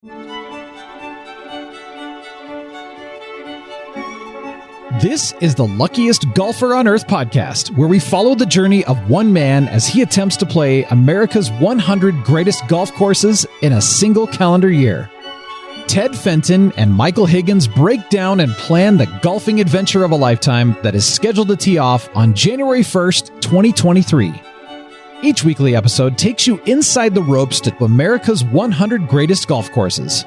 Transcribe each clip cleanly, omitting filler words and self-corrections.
This is the Luckiest Golfer on Earth podcast, where we follow the journey of one man as he attempts to play America's 100 greatest golf courses in a single calendar year. Ted Fenton and Michael Higgins break down and plan the golfing adventure of a lifetime that is scheduled to tee off on January 1st, 2023. Each weekly episode takes you inside the ropes to America's 100 greatest golf courses.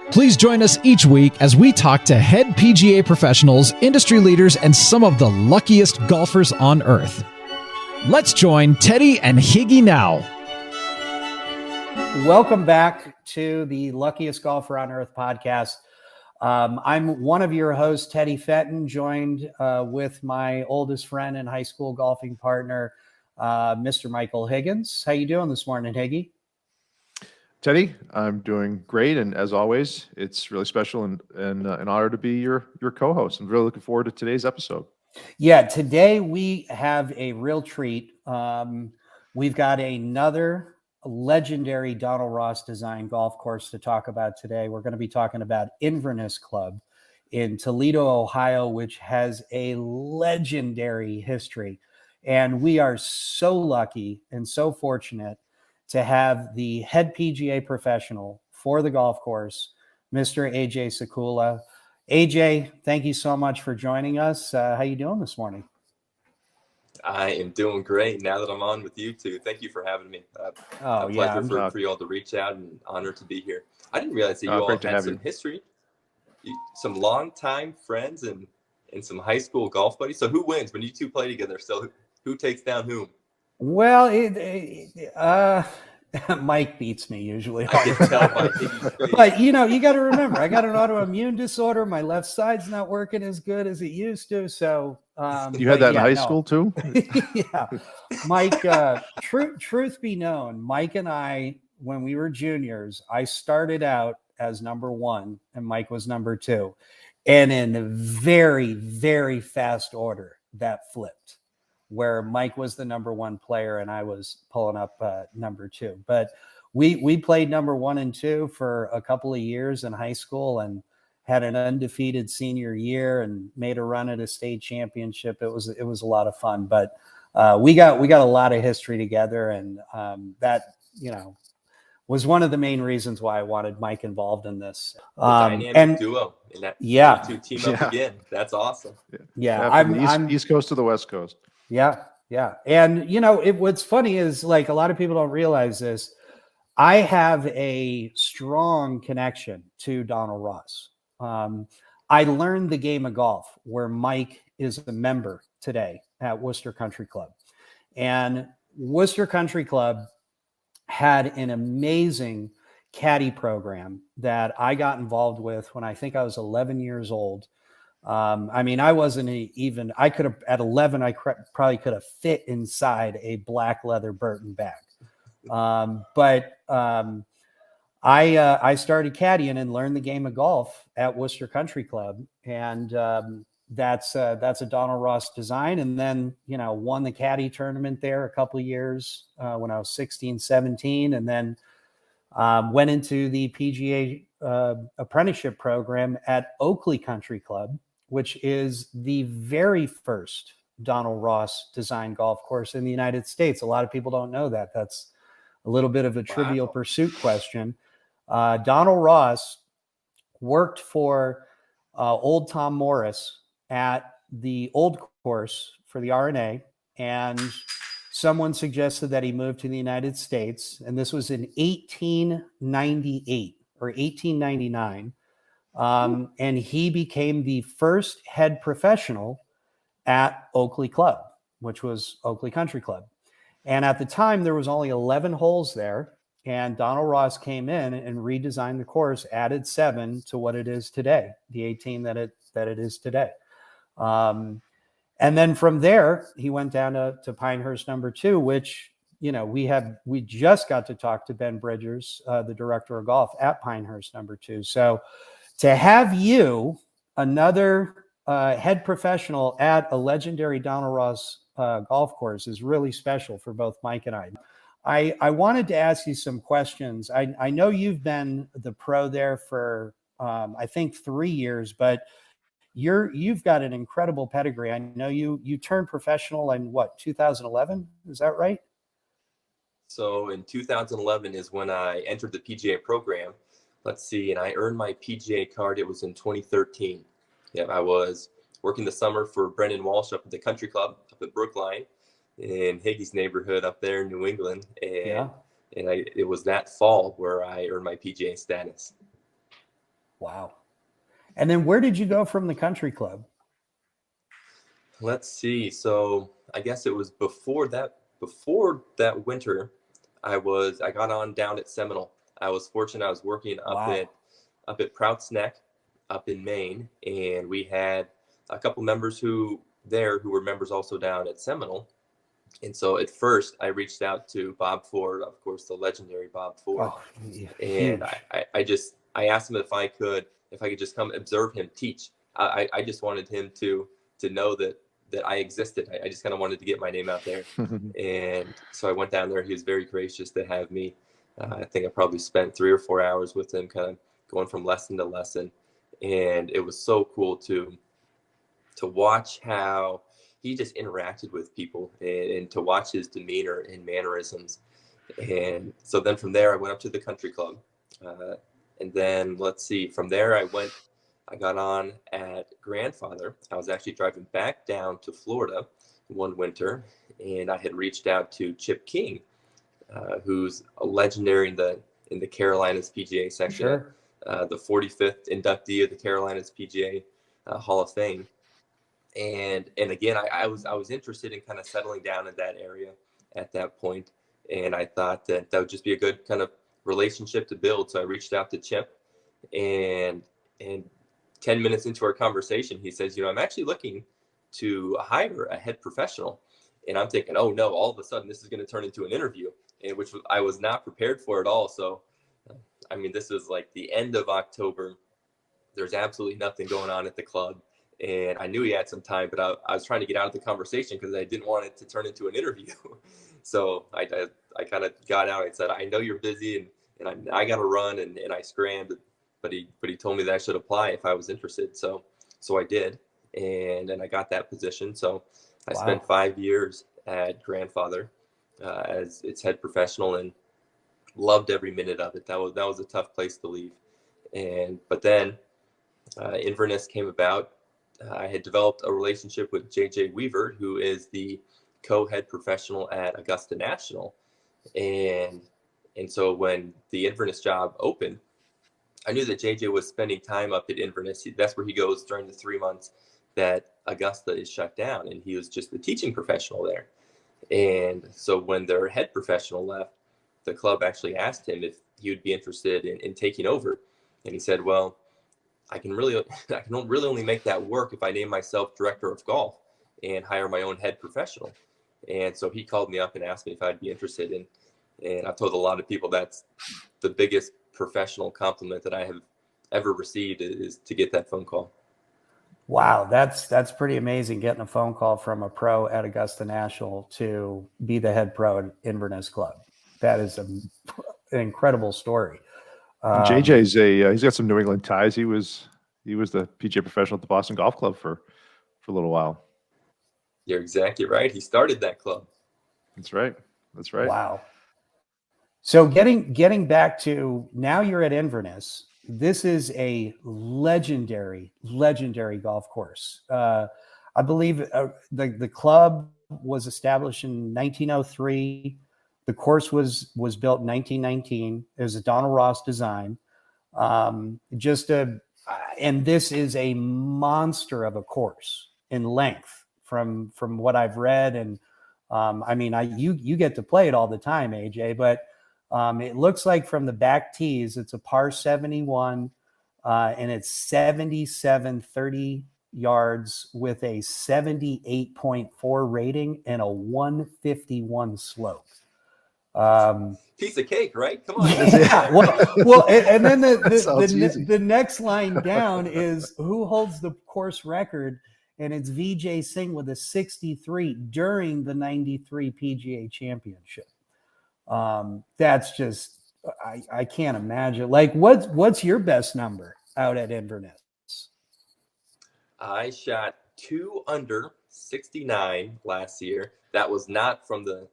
Please join us each week as we talk to head PGA professionals, industry leaders, and some of the luckiest golfers on earth. Let's join Teddy and Higgy now. Welcome back to the Luckiest Golfer on Earth podcast. I'm one of your hosts, Teddy Fenton, joined with my oldest friend and high school golfing partner, Mr. Michael Higgins. How you doing this morning, Higgy? Teddy, I'm doing great, and as always, it's really special and an honor to be your co-host. I'm really looking forward to today's episode. Yeah, today we have a real treat. We've got another legendary Donald Ross design golf course to talk about today. We're going to be talking about Inverness Club in Toledo, Ohio, which has a legendary history. And we are so lucky and so fortunate to have the head PGA professional for the golf course, Mr. AJ Sikula. AJ, thank you so much for joining us. How you doing this morning? I am doing great now that I'm on with you two. Thank you for having me. A pleasure for you all to reach out, and honored to be here. I didn't realize that you all had some history, some longtime friends and some high school golf buddies. So who wins when you two play together? So who takes down whom? Well, Mike beats me usually. But, you got to remember, I got an autoimmune disorder. My left side's not working as good as it used to. So you had that in high school too? Yeah. Mike, truth be known, Mike and I, when we were juniors, I started out as number one and Mike was number two. And in a very, very fast order, that flipped, where Mike was the number one player and I was pulling up number two. But we played number one and two for a couple of years in high school and had an undefeated senior year and made a run at a state championship. It was a lot of fun, but we got a lot of history together, and that was one of the main reasons why I wanted Mike involved in this. Dynamic duo in that two team up again. That's awesome. Yeah, I'm East Coast to the West Coast. Yeah. And, what's funny is, like, a lot of people don't realize this. I have a strong connection to Donald Ross. I learned the game of golf where Mike is a member today at Worcester Country Club. And Worcester Country Club had an amazing caddy program that I got involved with when I think I was 11 years old. I wasn't even, I could have, at 11, I probably could have fit inside a black leather Burton bag. But I started caddying and learned the game of golf at Worcester Country Club. And that's a Donald Ross design. And then, won the caddy tournament there a couple of years when I was 16, 17, and then went into the PGA apprenticeship program at Oakley Country Club, which is the very first Donald Ross designed golf course in the United States. A lot of people don't know that. That's a little bit of a trivial pursuit question. Donald Ross worked for old Tom Morris at the old course for the R&A, and someone suggested that he move to the United States, and this was in 1898 or 1899. And he became the first head professional at Oakley Club, which was Oakley Country Club. And at the time, there was only 11 holes there. And Donald Ross came in and redesigned the course, added 7 to what it is today, the 18 that it is today. And then from there, he went down to Pinehurst number 2, which, we just got to talk to Ben Bridgers, the director of golf at Pinehurst number 2. So to have you, another head professional at a legendary Donald Ross golf course, is really special for both Mike and I. I wanted to ask you some questions. I know you've been the pro there for I think 3 years, but you've got an incredible pedigree. I know you turned professional in what, 2011? Is that right? So in 2011 is when I entered the PGA program. Let's see, and I earned my PGA card. It was in 2013. Yeah, I was working the summer for Brendan Walsh up at the country club up at Brookline in Higgie's neighborhood up there in New England. And it was that fall where I earned my PGA status. Wow. And then where did you go from the country club? Let's see. So I guess it was before that winter, I got on down at Seminole. I was fortunate. I was working up at Prouts Neck up in Maine, and we had a couple members who were members also down at Seminole. And so at first I reached out to Bob Ford, of course, the legendary Bob Ford. Oh, and I asked him if I could just come observe him teach. I just wanted him to know that I existed. I just kind of wanted to get my name out there. And so I went down there. He was very gracious to have me. I think I probably spent 3 or 4 hours with him, kind of going from lesson to lesson. And it was so cool to watch how he just interacted with people and to watch his demeanor and mannerisms. And so then from there, I went up to the country club. And then let's see, from there, I got on at Grandfather. I was actually driving back down to Florida one winter, and I had reached out to Chip King, who's a legendary in the Carolinas PGA section, sure. The 45th inductee of the Carolinas PGA Hall of Fame. And again, I was interested in kind of settling down in that area at that point, and I thought that would just be a good kind of relationship to build. So I reached out to Chip, and 10 minutes into our conversation, he says, I'm actually looking to hire a head professional. And I'm thinking, oh no, all of a sudden this is going to turn into an interview, which I was not prepared for at all. So, I mean, this is like the end of October. There's absolutely nothing going on at the club. And I knew he had some time, but I was trying to get out of the conversation because I didn't want it to turn into an interview. So I kind of got out. I said, I know you're busy and I got to run, and I scrambled, but he told me that I should apply if I was interested. So I did. And I got that position. So I spent 5 years at Grandfather as its head professional and loved every minute of it. That was a tough place to leave. But then Inverness came about. I had developed a relationship with JJ Weaver, who is the co-head professional at Augusta National. And so when the Inverness job opened, I knew that JJ was spending time up at Inverness. That's where he goes during the 3 months that Augusta is shut down, and he was just the teaching professional there. And so when their head professional left, the club actually asked him if he would be interested in taking over. And he said, well, I can really only make that work if I name myself director of golf and hire my own head professional. And so he called me up and asked me if I'd be interested in, and I've told a lot of people that's the biggest professional compliment that I have ever received is to get that phone call. Wow, that's pretty amazing, getting a phone call from a pro at Augusta National to be the head pro at Inverness Club. That is an incredible story. JJ's he's got some New England ties. He was the PGA professional at the Boston Golf Club for a little while. You're exactly right. He started that club. That's right. Wow. So getting back to now, you're at Inverness. This is a legendary golf course. I believe the club was established in 1903. The course was built in 1919. It was a Donald Ross design. And this is a monster of a course in length from what I've read. And you get to play it all the time, AJ, but it looks like from the back tees, it's a par 71, and it's 7730 yards with a 78.4 rating and a 151 slope. Piece of cake, right? Come on. Yeah. Well, and then the next line down is who holds the course record, and it's Vijay Singh with a 63 during the 93 PGA Championship. That's just, I can't imagine. Like, what's your best number out at Inverness? I shot 2 under 69 last year. That was not from the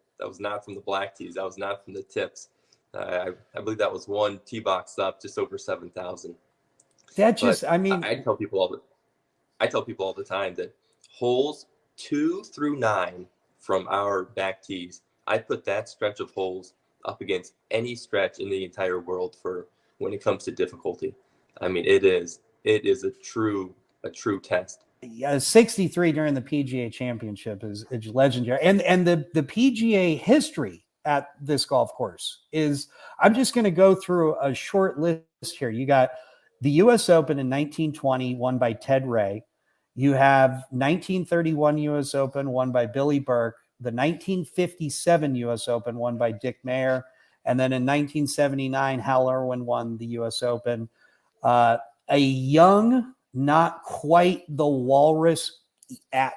black tees. That was not from the tips. I believe that was one tee box up, just over 7,000. That just, I mean, I tell people all the time that holes 2 through 9 from our back tees, I put that stretch of holes up against any stretch in the entire world for when it comes to difficulty. I mean, it is a true test. Yeah, 63 during the PGA Championship is legendary, and the PGA history at this golf course is. I'm just going to go through a short list here. You got the U.S. Open in 1920, won by Ted Ray. You have 1931 U.S. Open, won by Billy Burke. The 1957 U.S. Open, won by Dick Mayer, and then in 1979, Hal Irwin won the U.S. Open. A young, not quite the walrus at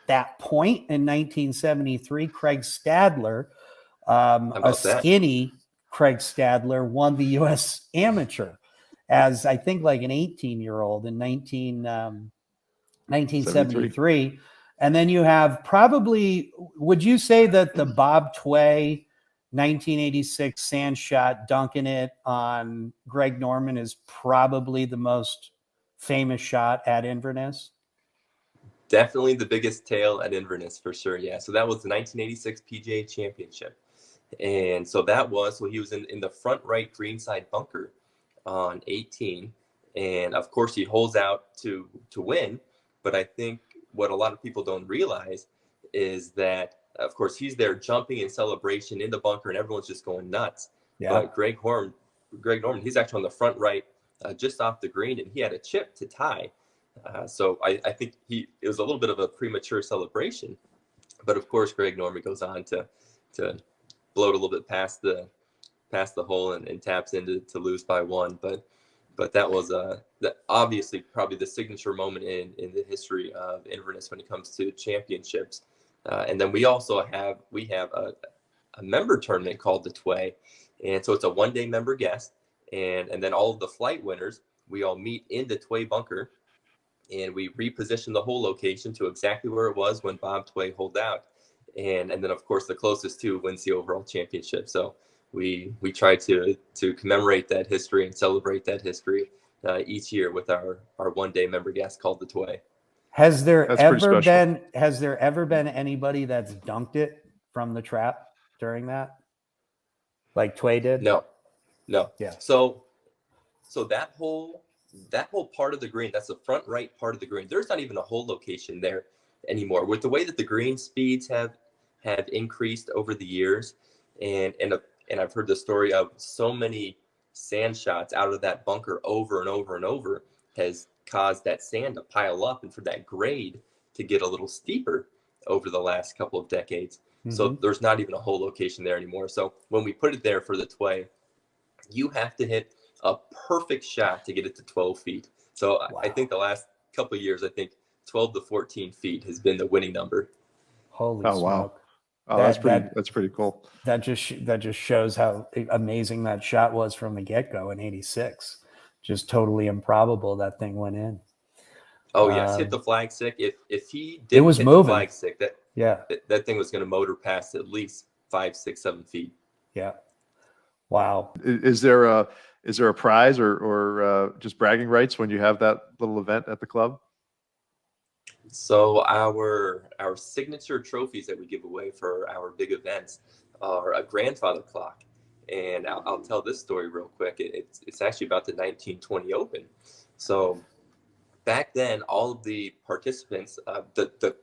that point in 1973, Craig Stadler, skinny Craig Stadler, won the U.S. Amateur as, I think, like an 18-year-old in 1973. And then you have probably, would you say that the Bob Tway 1986 sand shot dunking it on Greg Norman is probably the most famous shot at Inverness? Definitely the biggest tail at Inverness for sure. Yeah. So that was the 1986 PGA Championship. And so he was in the front right greenside bunker on 18. And of course he holds out to win. But I think what a lot of people don't realize is that, of course, he's there jumping in celebration in the bunker and everyone's just going nuts. Yeah. But Greg Norman, he's actually on the front right, just off the green, and he had a chip to tie. So I think it was a little bit of a premature celebration. But of course, Greg Norman goes on to bloat a little bit past the hole and taps in to lose by 1. But that was obviously probably the signature moment in the history of Inverness when it comes to championships. And then we have a member tournament called the Tway. And so it's a 1-day member guest. And then all of the flight winners, we all meet in the Tway bunker. And we reposition the whole location to exactly where it was when Bob Tway holed out. And then, of course, the closest to wins the overall championship. So we try to commemorate that history and celebrate that history each year with our 1-day member guest called the Tway. Has there ever been anybody that's dunked it from the trap during that, like Tway did? No. Yeah. So that whole part of the green, that's the front right part of the green. There's not even a hole location there anymore. With the way that the green speeds have increased over the years, and I've heard the story of so many sand shots out of that bunker over and over and over has caused that sand to pile up and for that grade to get a little steeper over the last couple of decades. Mm-hmm. So there's not even a hole location there anymore. So when we put it there for the Tway, you have to hit a perfect shot to get it to 12 feet. So wow. I think the last couple of years, 12 to 14 feet has been the winning number. Holy smoke. Wow. Oh, that's pretty cool. That just shows how amazing that shot was from the get-go in 86. Just totally improbable that thing went in. Oh yes, hit the flag stick. If he didn't it was hit moving. The flag stick, that thing was going to motor past at least 5, 6, 7 feet. Yeah. Wow. Is there a prize or just bragging rights when you have that little event at the club? So our signature trophies that we give away for our big events are a grandfather clock. And I'll tell this story real quick. It's actually about the 1920 Open. So back then, all of the participants, the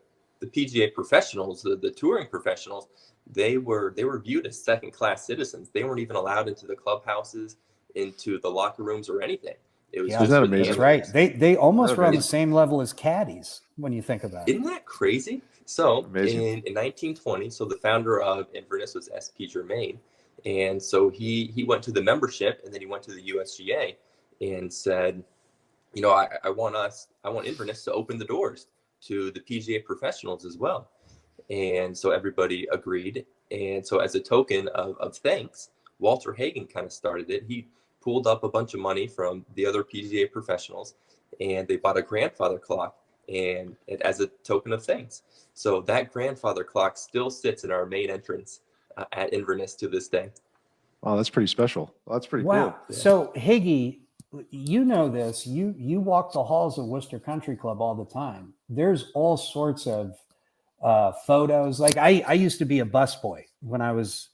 PGA professionals, the touring professionals, they were viewed as second-class citizens. They weren't even allowed into the clubhouses, into the locker rooms or anything. It was just that amazing? That's right. They almost were on the same level as caddies when you think about it. Isn't that crazy? So in 1920, so the founder of Inverness was SP Jermain. And so he went to the membership and then he went to the USGA and said, I want Inverness to open the doors to the PGA professionals as well. And so everybody agreed. And so as a token of thanks, Walter Hagen kind of started it. He pooled up a bunch of money from the other PGA professionals, and they bought a grandfather clock, and as a token of thanks. So that grandfather clock still sits in our main entrance at Inverness to this day. Wow, that's pretty special. That's pretty cool. Wow. So Higgy, you know this. You walk the halls of Worcester Country Club all the time. There's all sorts of photos. Like I used to be a busboy when I was,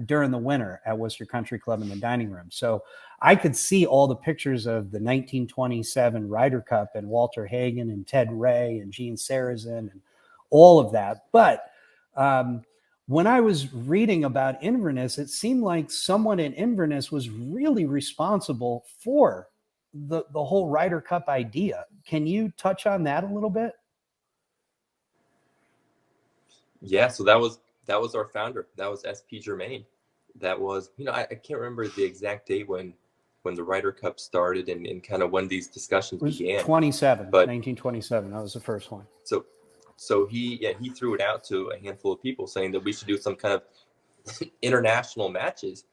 during the winter at Worcester Country Club in the dining room. So I could see all the pictures of the 1927 Ryder Cup and Walter Hagen and Ted Ray and Gene Sarazen and all of that. But when I was reading about Inverness, it seemed like someone in Inverness was really responsible for the whole Ryder Cup idea. Can you touch on that a little bit? Yeah, so that was our founder. That was SP Jermain. That was, I can't remember the exact date when the Ryder Cup started and kind of when these discussions began. 1927. That was the first one. So he threw it out to a handful of people saying that we should do some kind of international matches.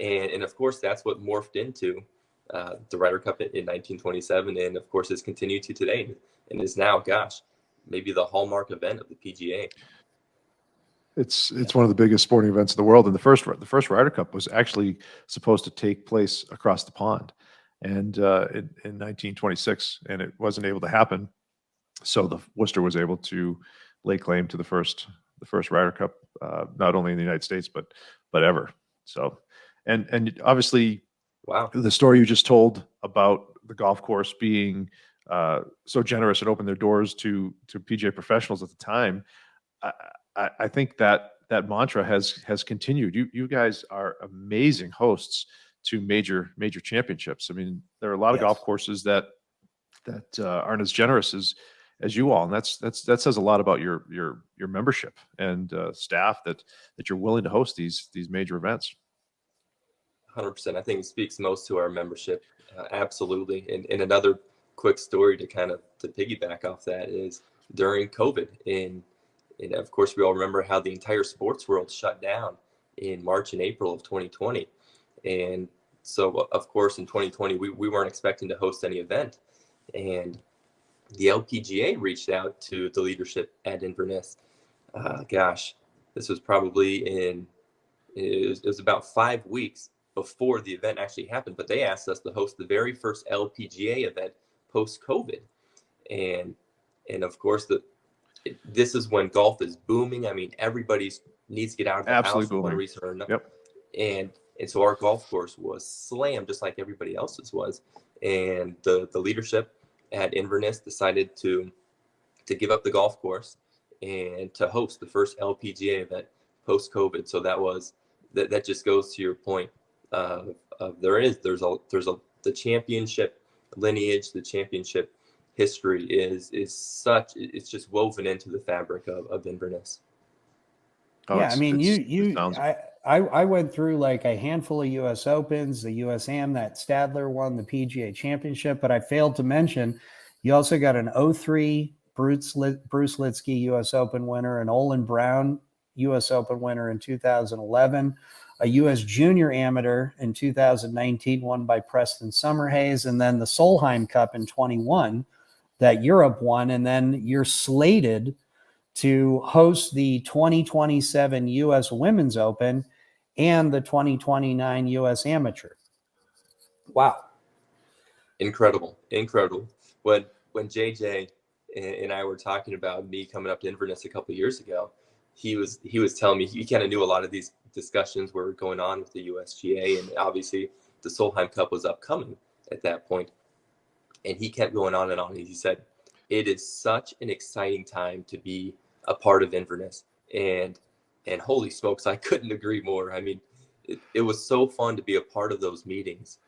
And of course, that's what morphed into the Ryder Cup in 1927. And of course, it's continued to today and is now, maybe the hallmark event of the PGA. It's one of the biggest sporting events in the world. And the first Ryder Cup was actually supposed to take place across the pond and in 1926, and it wasn't able to happen. So the Worcester was able to lay claim to the first Ryder Cup, not only in the United States but ever. So, and obviously, wow, the story you just told about the golf course being so generous and opened their doors to PGA professionals at the time. I think that mantra has continued. You guys are amazing hosts to major championships. I mean, there are a lot of golf courses that aren't as generous as you all, and that says a lot about your membership and staff that you're willing to host these major events. 100%. I think it speaks most to our membership. Absolutely. And another quick story to piggyback off that is during COVID, and of course we all remember how the entire sports world shut down in March and April of 2020. And so of course in 2020 we weren't expecting to host any event, and the LPGA reached out to the leadership at Inverness. This was probably it was about 5 weeks before the event actually happened, but they asked us to host the very first LPGA event post-COVID. And of course, this is when golf is booming. I mean, everybody needs to get out of the house for one reason or another. Yep. And so our golf course was slammed just like everybody else's was. And the leadership at Inverness decided to give up the golf course and to host the first LPGA event post-COVID. So that just goes to your point of there's the championship lineage, the championship history is such, it's just woven into the fabric of Inverness. I mean, I went through like a handful of U.S. Opens, the U.S. Am that Stadler won the PGA Championship, but I failed to mention you also got an 03 Bruce Litsky U.S. Open winner, an Olin Brown U.S. Open winner in 2011, a U.S. Junior Amateur in 2019 won by Preston Summerhays, and then the Solheim Cup in 21 that Europe won, and then you're slated to host the 2027 U.S. Women's Open and the 2029 U.S. Amateur. Wow. Incredible. When JJ and I were talking about me coming up to Inverness a couple of years ago, he was telling me he kind of knew a lot of these discussions were going on with the USGA, and obviously the Solheim Cup was upcoming at that point. And he kept going on and on. And he said, it is such an exciting time to be a part of Inverness. And holy smokes, I couldn't agree more. I mean, it was so fun to be a part of those meetings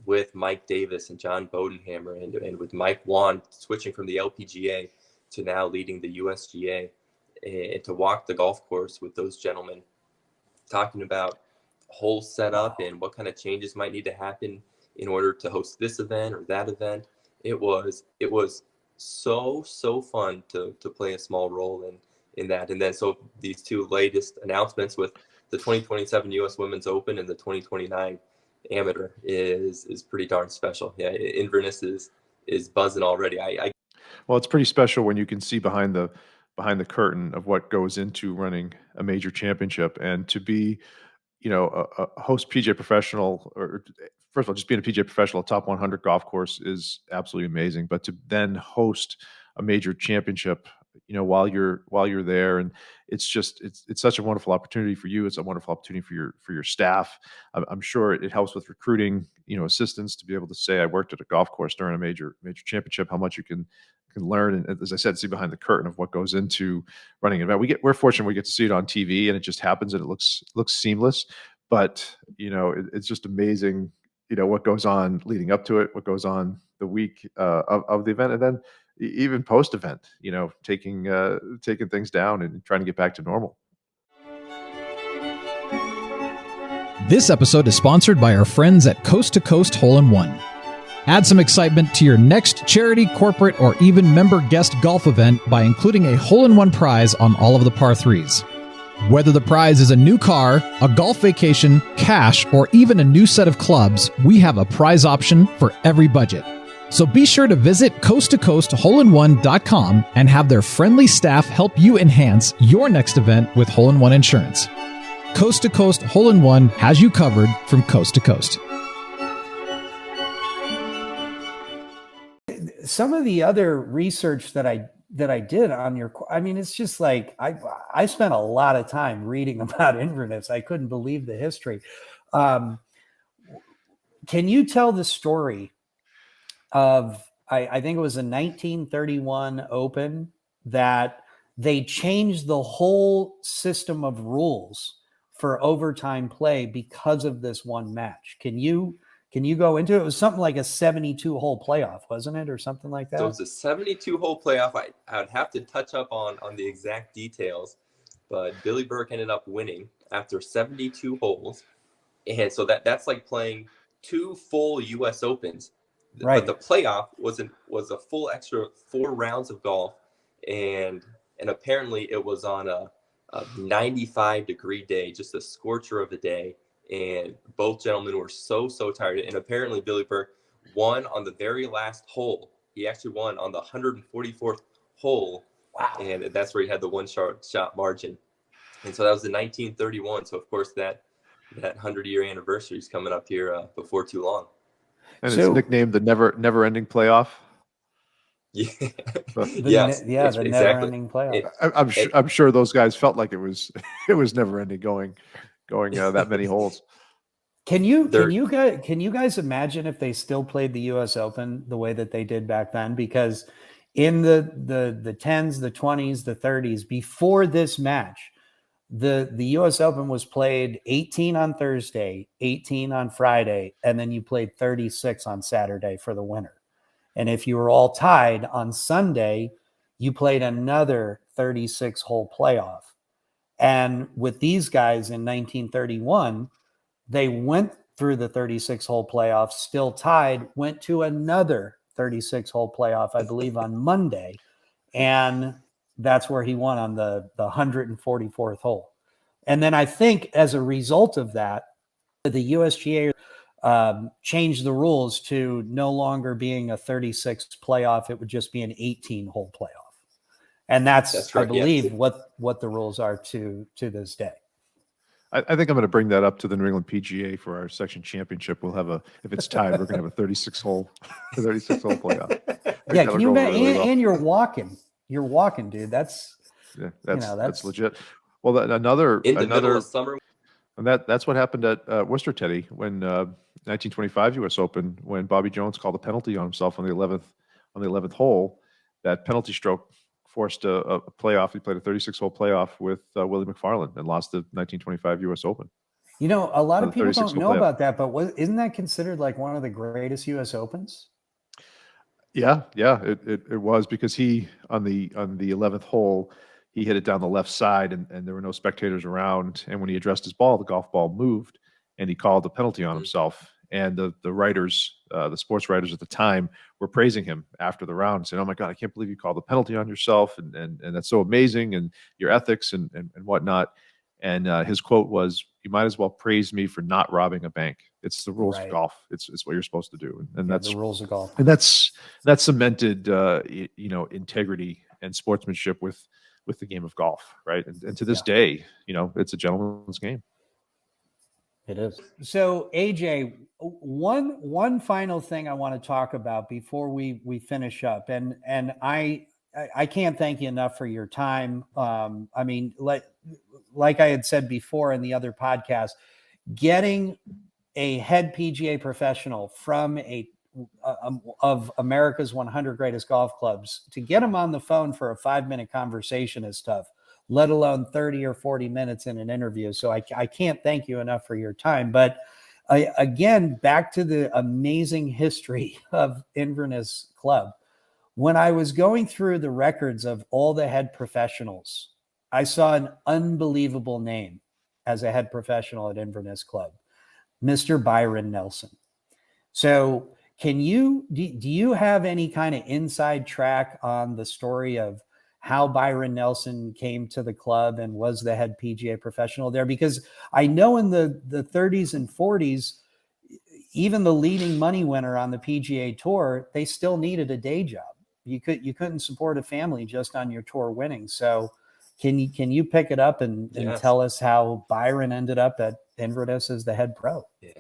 with Mike Davis and John Bodenhammer and with Mike Wan switching from the LPGA to now leading the USGA, and to walk the golf course with those gentlemen talking about whole setup and what kind of changes might need to happen in order to host this event or that event. It was so fun to play a small role in that. And then so these two latest announcements with the 2027 U.S. Women's Open and the 2029 Amateur is pretty darn special. Yeah, Inverness is buzzing already. Well, it's pretty special when you can see behind the curtain of what goes into running a major championship, and to be, a host PGA professional, or first of all, just being a PGA professional, a top 100 golf course is absolutely amazing. But to then host a major championship, while you're there, and it's such a wonderful opportunity for you. It's a wonderful opportunity for your staff. I'm sure it helps with recruiting, assistants, to be able to say I worked at a golf course during a major championship. How much you can learn, and as I said, see behind the curtain of what goes into running an event. We're fortunate we get to see it on TV, and it just happens, and it looks seamless. But it's just amazing, what goes on leading up to it, what goes on the week of the event, and then even post event, taking things down and trying to get back to normal. This episode is sponsored by our friends at Coast to Coast Hole-in-One. Add some excitement to your next charity, corporate, or even member guest golf event by including a hole-in-one prize on all of the par 3s. Whether the prize is a new car, a golf vacation, cash, or even a new set of clubs, we have a prize option for every budget. So be sure to visit coasttocoastholein1.com and have their friendly staff help you enhance your next event with Hole-in-One Insurance. Coast to Coast Hole-in-One has you covered from coast to coast. Some of the other research that I did on your, it's just like, I spent a lot of time reading about Inverness. I couldn't believe the history. Can you tell the story of, I think it was a 1931 Open, that they changed the whole system of rules for overtime play because of this one match? Can you go into it? It was something like a 72-hole playoff, wasn't it, or something like that? So it was a 72-hole playoff. I would have to touch up on the exact details, but Billy Burke ended up winning after 72 holes, and so that's like playing 2 full U.S. Opens. Right. But the playoff was a full extra 4 rounds of golf, and apparently it was on a 95-degree day, just a scorcher of a day, and both gentlemen were so tired. And apparently Billy Burke won on the very last hole. He actually won on the 144th hole. Wow. And that's where he had the one shot margin. And so that was in 1931. So of course that 100-year anniversary is coming up here before too long. And it's nicknamed the never ending playoff. Yeah. The never-ending playoff. I'm sure those guys felt like it was never ending going that many holes. Can you guys imagine if they still played the U.S. Open the way that they did back then? Because in the 10s, the 20s, the 30s, before this match, the U.S. Open was played 18 on Thursday, 18 on Friday, and then you played 36 on Saturday for the winner. And if you were all tied on Sunday, you played another 36-hole playoff. And with these guys in 1931, they went through the 36-hole playoff, still tied, went to another 36-hole playoff, I believe, on Monday. And that's where he won on the 144th hole. And then I think as a result of that, the USGA changed the rules to no longer being a 36 playoff. It would just be an 18-hole playoff. And that's right, I believe, yes, what the rules are to this day. I think I'm going to bring that up to the New England PGA for our section championship. We'll have if it's tied, we're going to have a 36-hole playoff. Yeah, can you imagine? Really and you're walking, dude. That's legit. Well, another middle of summer, and that's what happened at Worcester, Teddy, when 1925 U.S. Open, when Bobby Jones called a penalty on himself on the 11th hole. That penalty stroke forced a playoff. He played a 36-hole playoff with Willie McFarland and lost the 1925 U.S. Open. You know, a lot of people don't know about that, but isn't that considered like one of the greatest U.S. Opens? Yeah, it was, because he on the 11th hole, he hit it down the left side, and there were no spectators around. And when he addressed his ball, the golf ball moved, and he called the penalty on himself. And the writers, the sports writers at the time, were praising him after the round, saying, "Oh my God, I can't believe you called the penalty on yourself, and that's so amazing, and your ethics and whatnot." And his quote was, "You might as well praise me for not robbing a bank. It's the rules of golf. It's what you're supposed to do." And that's the rules of golf. And that's cemented, integrity and sportsmanship with the game of golf, right? And to this day, it's a gentleman's game. It is. So AJ, one final thing I want to talk about before we finish up, and I can't thank you enough for your time. I mean, like I had said before in the other podcast, getting a head PGA professional from of America's 100 greatest golf clubs to get him on the phone for a 5-minute conversation is tough, let alone 30 or 40 minutes in an interview. So I can't thank you enough for your time. But again, back to the amazing history of Inverness Club. When I was going through the records of all the head professionals, I saw an unbelievable name as a head professional at Inverness Club, Mr. Byron Nelson. So do you have any kind of inside track on the story of how Byron Nelson came to the club and was the head PGA professional there? Because I know in the 30s and 40s, even the leading money winner on the PGA Tour, they still needed a day job. You couldn't support a family just on your tour winnings. So can you pick it up and tell us how Byron ended up at Inverness as the head pro? Yeah.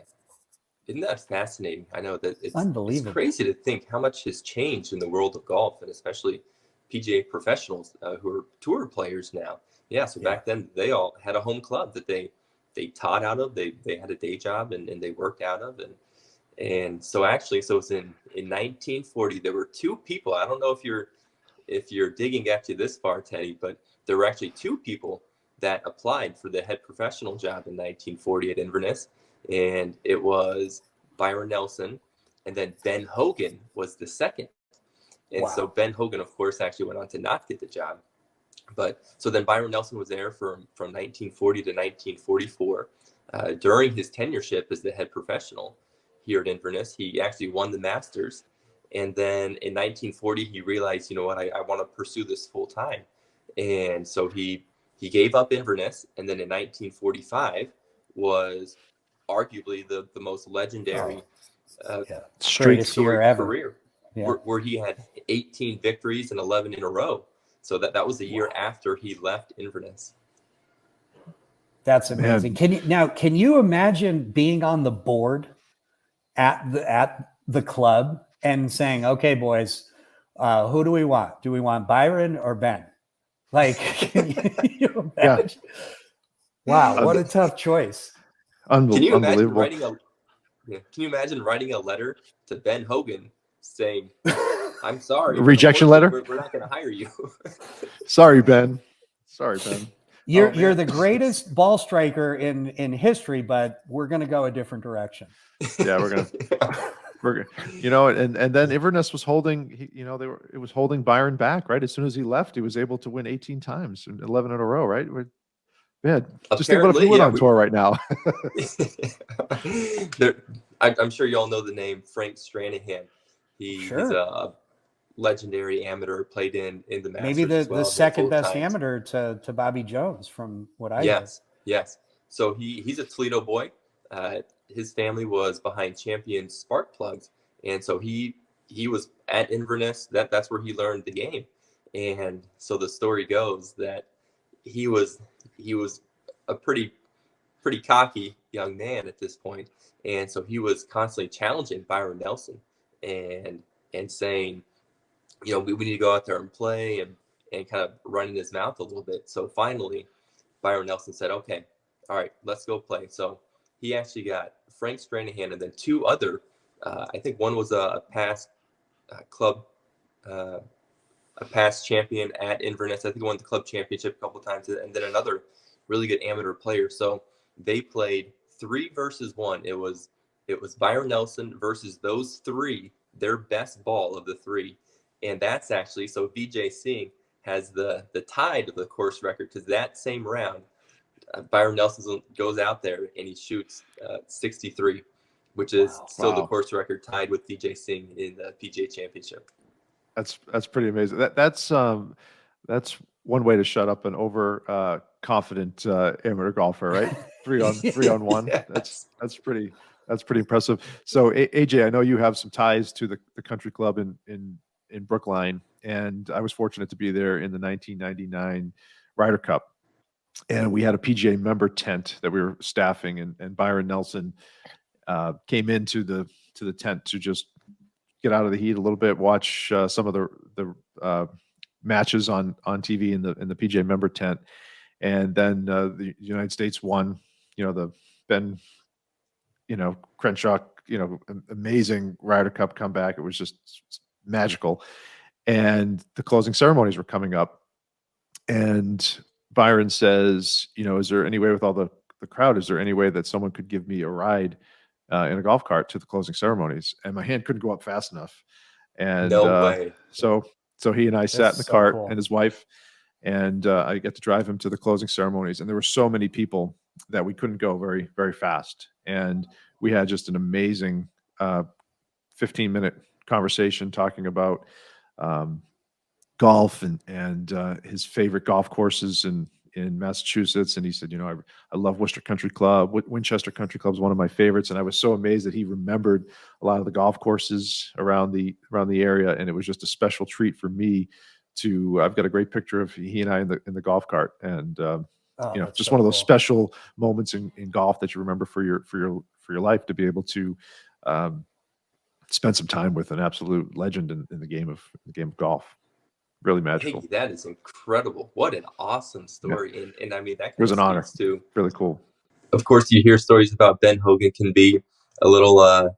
Isn't that fascinating? I know that it's unbelievable. It's crazy to think how much has changed in the world of golf, and especially PGA professionals who are tour players now. Yeah. So back then they all had a home club that they taught out of. They had a day job and they worked out of. And so actually, so it's in 1940, there were two people. I don't know if you're digging actually this far, Teddy, but there were actually two people that applied for the head professional job in 1940 at Inverness. And it was Byron Nelson, and then Ben Hogan was the second. And so Ben Hogan, of course, actually went on to not get the job. But so then Byron Nelson was there from 1940 to 1944. During his tenureship as the head professional here at Inverness, he actually won the Masters. And then in 1940, he realized, you know what, I want to pursue this full time. And so he gave up Inverness. And then in 1945 was arguably the most legendary greatest year ever career, where he had 18 victories and 11 in a row. So that was the year after he left Inverness. That's amazing. Can you imagine being on the board at the club and saying, "Okay, boys, who do we want? Do we want Byron or Ben?" Like, can you imagine? Wow, what a tough choice. Can you imagine writing a letter to Ben Hogan saying, "I'm sorry, rejection letter. We're not going to hire you." Sorry, Ben. You're the greatest ball striker in history, but we're going to go a different direction. Yeah, we're gonna, and then Inverness was holding, it was holding Byron back, right? As soon as he left, he was able to win 18 times, 11 in a row, right? Man, just think about if we went on tour right now. I'm sure you all know the name Frank Stranahan. He's a legendary amateur, played in the Masters. Maybe the second best amateur to Bobby Jones, from what I know. Yes. So he's a Toledo boy. His family was behind Champion spark plugs, and so he was at Inverness. That's where he learned the game. And so the story goes that he was a pretty cocky young man at this point, and so he was constantly challenging Byron Nelson and saying, we need to go out there and play, and kind of running his mouth a little bit. So finally, Byron Nelson said, "Okay, all right, let's go play." So he actually got Frank Stranahan and then two other, I think one was a past club, a past champion at Inverness. I think he won the club championship a couple of times, and then another really good amateur player. So they played 3 versus 1. It was Byron Nelson versus those 3, their best ball of the 3. And that's actually, so Vijay Singh has the tie to the course record, because that same round, Byron Nelson goes out there and he shoots 63. which is still the course record, tied with DJ Singh in the PGA Championship. That's pretty amazing. That's one way to shut up an over confident amateur golfer, right? Three on one. Yes. That's pretty impressive. So AJ, I know you have some ties to the country club in Brookline, and I was fortunate to be there in the 1999 Ryder Cup. And we had a PGA member tent that we were staffing, and Byron Nelson came into the tent to just get out of the heat a little bit, watch some of the matches on TV in the PGA member tent, and then the United States won. The Ben, Crenshaw, amazing Ryder Cup comeback. It was just magical, and the closing ceremonies were coming up, and Byron says, is there any way, with all the crowd, is there any way that someone could give me a ride in a golf cart to the closing ceremonies? And my hand couldn't go up fast enough. And no way. So he and I sat in the cart, and his wife, and I get to drive him to the closing ceremonies. And there were so many people that we couldn't go very, very fast. And we had just an amazing 15-minute conversation talking about golf and his favorite golf courses in Massachusetts. And he said, I love Worcester Country Club. Winchester Country Club is one of my favorites. And I was so amazed that he remembered a lot of the golf courses around the area. And it was just a special treat for me I've got a great picture of he and I in the golf cart. And just one of those special moments in golf that you remember for your life, to be able to spend some time with an absolute legend in the game of golf. Really magical. Hey, that is incredible. What an awesome story. Yeah. And I mean, that was an honor. Too. Really cool. Of course, you hear stories about Ben Hogan can be a little,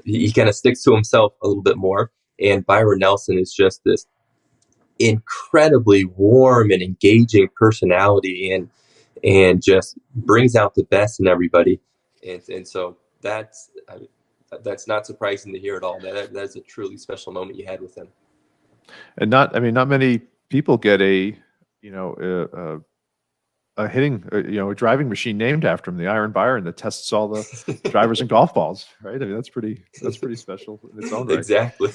he kind of sticks to himself a little bit more. And Byron Nelson is just this incredibly warm and engaging personality, and just brings out the best in everybody. And so that's not surprising to hear at all. That's a truly special moment you had with him. And not many people get a hitting, a driving machine named after him, the Iron Byron, that tests all the drivers and golf balls, right? I mean, that's pretty special in its own right. Exactly.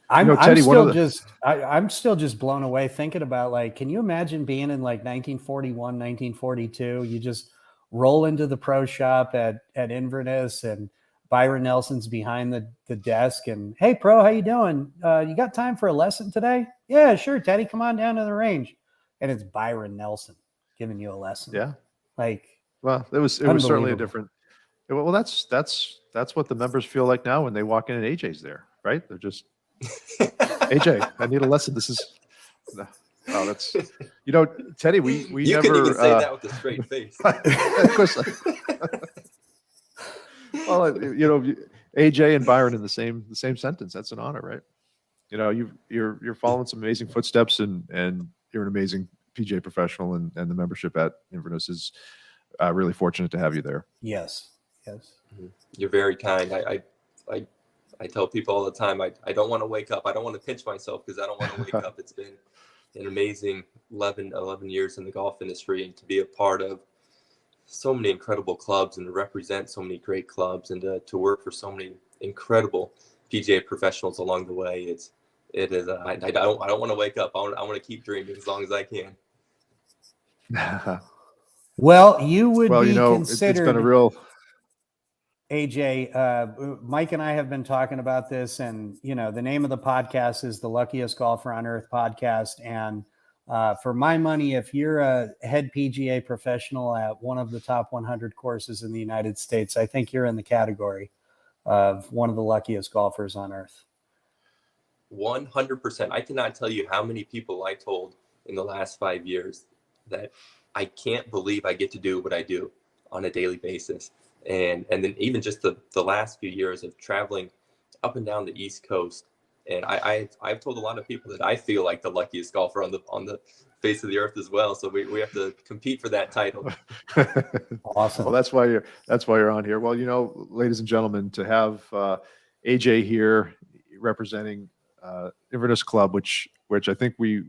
I'm still just blown away thinking about, like, can you imagine being in like 1941, 1942? You just roll into the pro shop at Inverness, and Byron Nelson's behind the desk, and, hey, pro, how you doing? You got time for a lesson today? Yeah, sure, Teddy, come on down to the range. And it's Byron Nelson giving you a lesson. Yeah. Well, it was certainly a different. Well, that's what the members feel like now when they walk in and AJ's there, right? They're just, AJ, I need a lesson. This is, that's, Teddy, we you never. You can even say that with a straight face. Of course. Well, AJ and Byron in the same sentence. That's an honor, right? You're following some amazing footsteps, and you're an amazing PGA professional, and the membership at Inverness is really fortunate to have you there. Yes. You're very kind. I tell people all the time, I don't want to wake up. I don't want to pinch myself because I don't want to wake up. It's been an amazing 11 years in the golf industry, and to be a part of so many incredible clubs and to represent so many great clubs, and to work for so many incredible PGA professionals along the way. It is. I don't want to wake up. I want to keep dreaming as long as I can. Well, you would be considered. It's been a real. AJ, Mike and I have been talking about this, and the name of the podcast is the Luckiest Golfer on Earth podcast. And for my money, if you're a head PGA professional at one of the top 100 courses in the United States, I think you're in the category of one of the luckiest golfers on earth. 100%. I cannot tell you how many people I told in the last 5 years that I can't believe I get to do what I do on a daily basis. And then even just the last few years of traveling up and down the East Coast. And I've told a lot of people that I feel like the luckiest golfer on the face of the earth as well. So we have to compete for that title. Awesome. Well, that's why you're on here. Well, ladies and gentlemen, to have AJ here representing Inverness Club, which I think we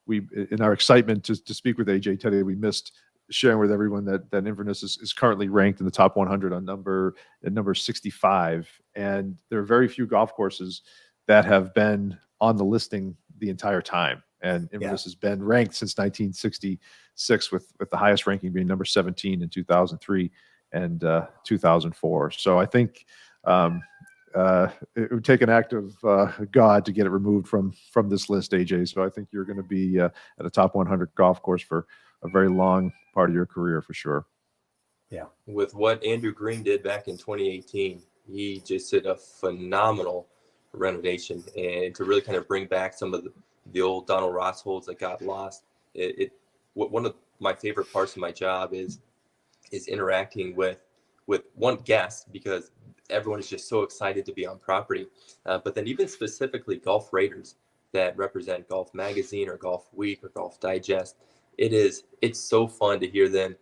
in our excitement to speak with AJ today, we missed sharing with everyone that Inverness is currently ranked in the top 100 at number 65, and there are very few golf courses that have been on the listing the entire time. And Inverness has been ranked since 1966, with the highest ranking being number 17 in 2003 and 2004. So I think it would take an act of God to get it removed from this list, AJ. So I think you're going to be at a top 100 golf course for a very long part of your career for sure. Yeah. With what Andrew Green did back in 2018, he just did a phenomenal renovation, and to really kind of bring back some of the old Donald Ross holes that got lost. One of my favorite parts of my job is interacting with one guest, because everyone is just so excited to be on property. But then even specifically golf raters that represent Golf Magazine or Golf Week or Golf Digest. It's so fun to hear them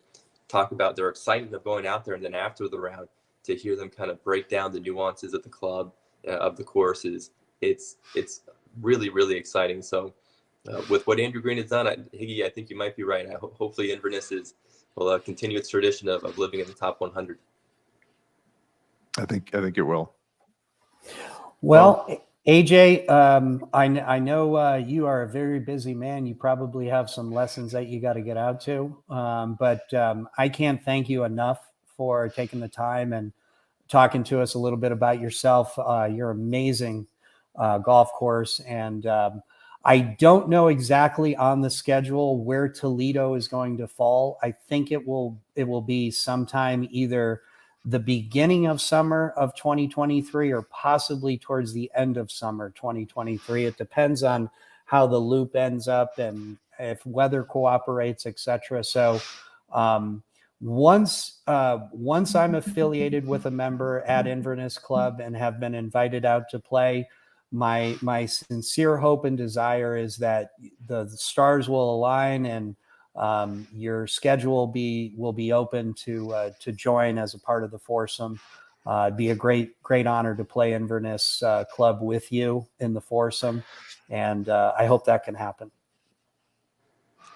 talk about their excitement of going out there, and then after the round to hear them kind of break down the nuances of the club, of the courses. It's really, really exciting. So with what Andrew Green has done, Higgy, I think you might be right. Hopefully Inverness will continue its tradition of living in the top 100. I think it will. Well, AJ, I know you are a very busy man. You probably have some lessons that you got to get out to. But I can't thank you enough for taking the time and talking to us a little bit about yourself. You're amazing golf course. And I don't know exactly on the schedule where Toledo is going to fall. I think it will be sometime either the beginning of summer of 2023 or possibly towards the end of summer 2023. It depends on how the loop ends up and if weather cooperates, etc. So once I'm affiliated with a member at Inverness Club and have been invited out to play, my sincere hope and desire is that the stars will align and your schedule will be open to join as a part of the foursome. It'd be a great honor to play Inverness Club with you in the foursome, and I hope that can happen.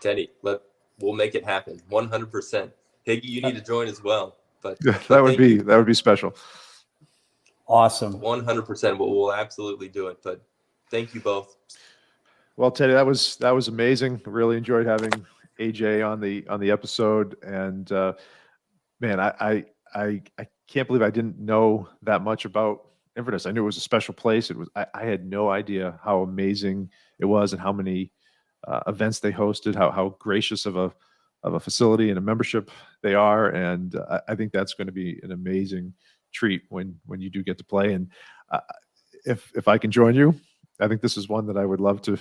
Teddy, we'll make it happen 100%. Higgy, you need to join as well. But that would be special. Awesome. 100%. We'll absolutely do it. But thank you both. Well, Teddy, that was amazing. Really enjoyed having AJ on the episode, and man, I can't believe I didn't know that much about Inverness. I knew it was a special place. I had no idea how amazing it was and how many events they hosted, how gracious of a facility and a membership they are, and I think that's going to be an amazing treat when you do get to play. And if I can join you, I think this is one that I would love to.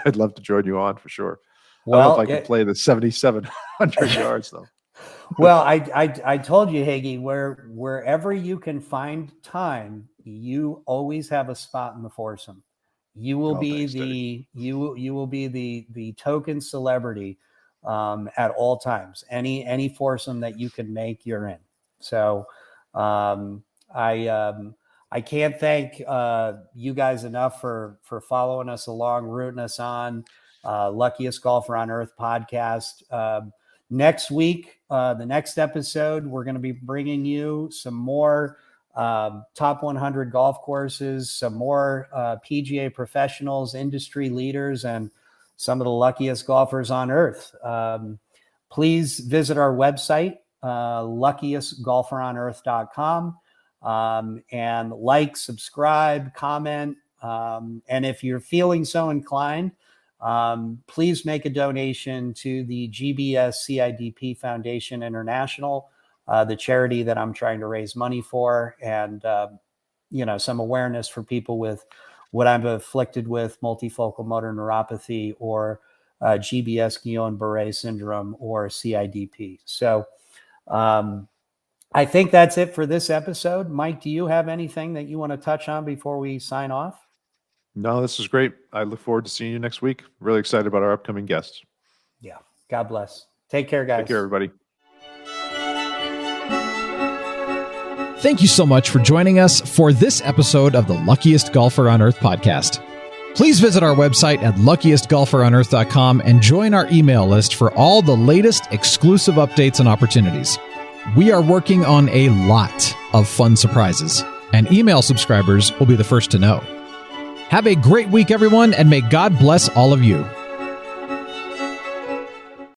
I'd love to join you on for sure. Well, I don't know if I can play the 7,700 yards though. Well, I told you, Higgy, wherever you can find time, you always have a spot in the foursome. You will be you will be the token celebrity at all times. Any foursome that you can make, you're in. So I can't thank you guys enough for following us along, rooting us on. Luckiest Golfer on Earth podcast. Next week, the next episode, we're going to be bringing you some more top 100 golf courses, some more PGA professionals, industry leaders, and some of the luckiest golfers on earth. Please visit our website, luckiestgolferonearth.com, and like, subscribe, comment. And if you're feeling so inclined, please make a donation to the GBS CIDP Foundation International, the charity that I'm trying to raise money for, and some awareness for people with what I'm afflicted with, multifocal motor neuropathy, or GBS Guillain-Barré syndrome, or CIDP. So I think that's it for this episode. Mike, do you have anything that you want to touch on before we sign off? No, this is great. I look forward to seeing you next week. Really excited about our upcoming guests. Yeah. God bless. Take care, guys. Take care, everybody. Thank you so much for joining us for this episode of the Luckiest Golfer on Earth podcast. Please visit our website at luckiestgolferonearth.com and join our email list for all the latest exclusive updates and opportunities. We are working on a lot of fun surprises, and email subscribers will be the first to know. Have a great week, everyone, and may God bless all of you.